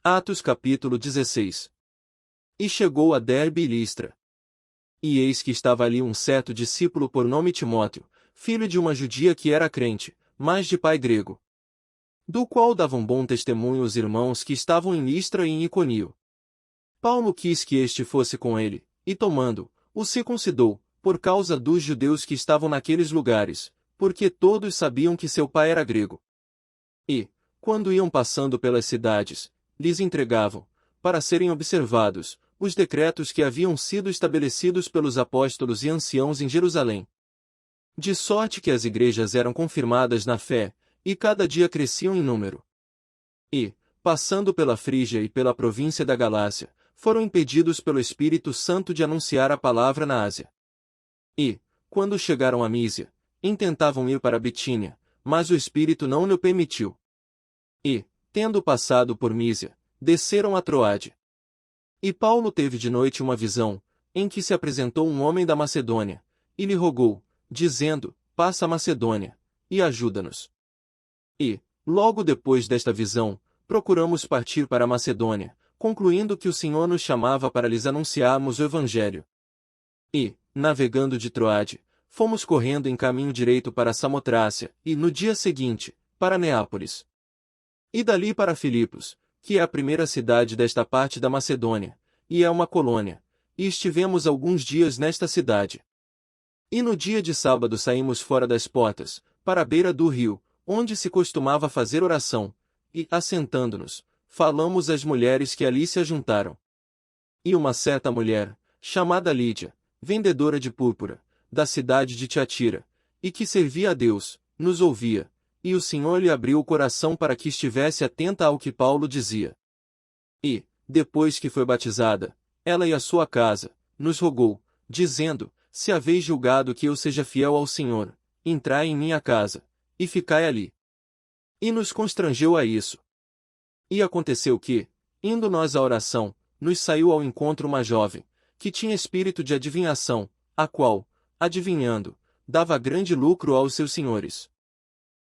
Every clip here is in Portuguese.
Atos capítulo 16. E chegou a Derbe e Listra. E eis que estava ali um certo discípulo por nome Timóteo, filho de uma judia que era crente, mas de pai grego. Do qual davam bom testemunho os irmãos que estavam em Listra e em Iconio. Paulo quis que este fosse com ele, e tomando, o circuncidou, por causa dos judeus que estavam naqueles lugares, porque todos sabiam que seu pai era grego. E, quando iam passando pelas cidades, lhes entregavam, para serem observados, os decretos que haviam sido estabelecidos pelos apóstolos e anciãos em Jerusalém. De sorte que as igrejas eram confirmadas na fé, e cada dia cresciam em número. E, passando pela Frígia e pela província da Galácia, foram impedidos pelo Espírito Santo de anunciar a palavra na Ásia. E, quando chegaram a Mísia, intentavam ir para Bitínia, mas o Espírito não lhe permitiu. E, tendo passado por Mísia, desceram a Troade. E Paulo teve de noite uma visão, em que se apresentou um homem da Macedônia, e lhe rogou, dizendo, passa a Macedônia, e ajuda-nos. E, logo depois desta visão, procuramos partir para a Macedônia, concluindo que o Senhor nos chamava para lhes anunciarmos o Evangelho. E, navegando de Troade, fomos correndo em caminho direito para Samotrácia, e, no dia seguinte, para Neápolis. E dali para Filipos, que é a primeira cidade desta parte da Macedônia, e é uma colônia, e estivemos alguns dias nesta cidade. E no dia de sábado saímos fora das portas, para a beira do rio, onde se costumava fazer oração, e, assentando-nos, falamos às mulheres que ali se ajuntaram. E uma certa mulher, chamada Lídia, vendedora de púrpura, da cidade de Tiatira, e que servia a Deus, nos ouvia, e o Senhor lhe abriu o coração para que estivesse atenta ao que Paulo dizia. E, depois que foi batizada, ela e a sua casa, nos rogou, dizendo, se haveis julgado que eu seja fiel ao Senhor, entrai em minha casa, e ficai ali. E nos constrangeu a isso. E aconteceu que, indo nós à oração, nos saiu ao encontro uma jovem, que tinha espírito de adivinhação, a qual, adivinhando, dava grande lucro aos seus senhores.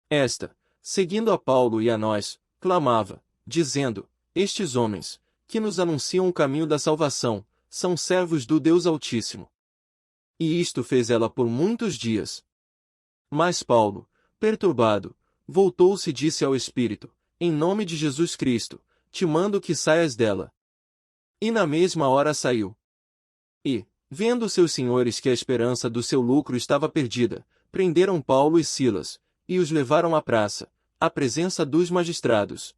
Esta, seguindo a Paulo e a nós, clamava, dizendo, estes homens, que nos anunciam o caminho da salvação, são servos do Deus Altíssimo. E isto fez ela por muitos dias. Mas Paulo, perturbado, voltou-se e disse ao Espírito, em nome de Jesus Cristo, te mando que saias dela. E na mesma hora saiu. E, vendo seus senhores que a esperança do seu lucro estava perdida, prenderam Paulo e Silas, e os levaram à praça, à presença dos magistrados.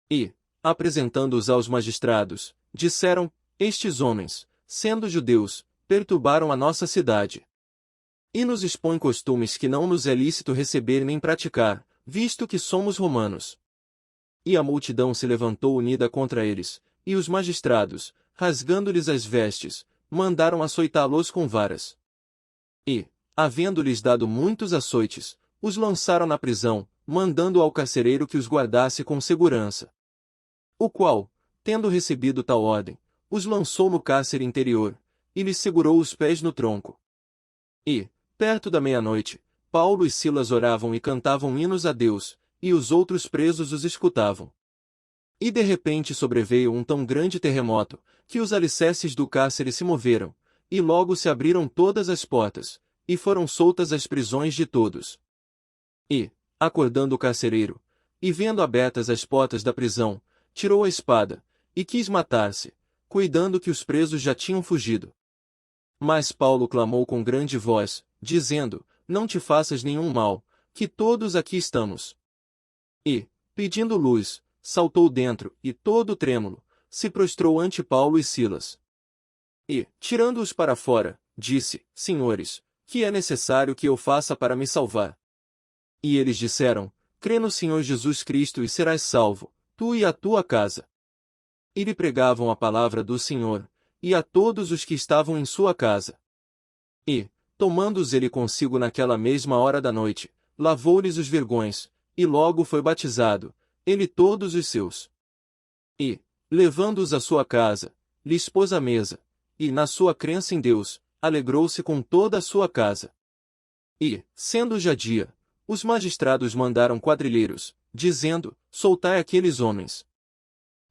E, apresentando-os aos magistrados, disseram, estes homens, sendo judeus, perturbaram a nossa cidade. E nos expõem costumes que não nos é lícito receber nem praticar, visto que somos romanos. E a multidão se levantou unida contra eles, e os magistrados, rasgando-lhes as vestes, mandaram açoitá-los com varas. E, havendo-lhes dado muitos açoites, os lançaram na prisão, mandando ao carcereiro que os guardasse com segurança. O qual, tendo recebido tal ordem, os lançou no cárcere interior, e lhes segurou os pés no tronco. E, perto da meia-noite, Paulo e Silas oravam e cantavam hinos a Deus, e os outros presos os escutavam. E de repente sobreveio um tão grande terremoto, que os alicerces do cárcere se moveram, e logo se abriram todas as portas, e foram soltas as prisões de todos. E, acordando o carcereiro, e vendo abertas as portas da prisão, tirou a espada, e quis matar-se, cuidando que os presos já tinham fugido. Mas Paulo clamou com grande voz, dizendo, não te faças nenhum mal, que todos aqui estamos. E, pedindo luz, saltou dentro, e todo trêmulo, se prostrou ante Paulo e Silas. E, tirando-os para fora, disse, senhores, que é necessário que eu faça para me salvar? E eles disseram, crê no Senhor Jesus Cristo e serás salvo, tu e a tua casa. E lhe pregavam a palavra do Senhor, e a todos os que estavam em sua casa. E, tomando-os ele consigo naquela mesma hora da noite, lavou-lhes os vergões, e logo foi batizado, ele e todos os seus. E, levando-os à sua casa, lhes pôs a mesa, e, na sua crença em Deus, alegrou-se com toda a sua casa. E, sendo já dia, os magistrados mandaram quadrilheiros, dizendo, soltai aqueles homens.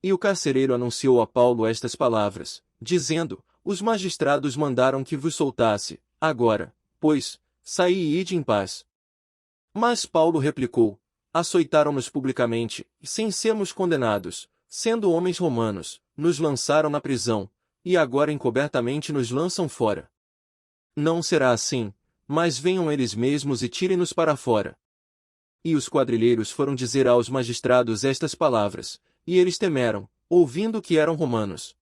E o carcereiro anunciou a Paulo estas palavras, dizendo: Os magistrados mandaram que vos soltasse, agora, pois, saí e ide em paz. Mas Paulo replicou: Açoitaram-nos publicamente, e sem sermos condenados, sendo homens romanos, nos lançaram na prisão, e agora encobertamente nos lançam fora. Não será assim, mas venham eles mesmos e tirem-nos para fora. E os quadrilheiros foram dizer aos magistrados estas palavras, e eles temeram, ouvindo que eram romanos.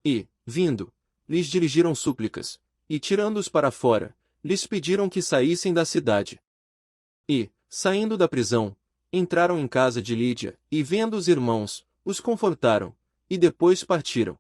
E, vindo, lhes dirigiram súplicas, e tirando-os para fora, lhes pediram que saíssem da cidade. E, saindo da prisão, entraram em casa de Lídia, e vendo os irmãos, os confortaram, e depois partiram.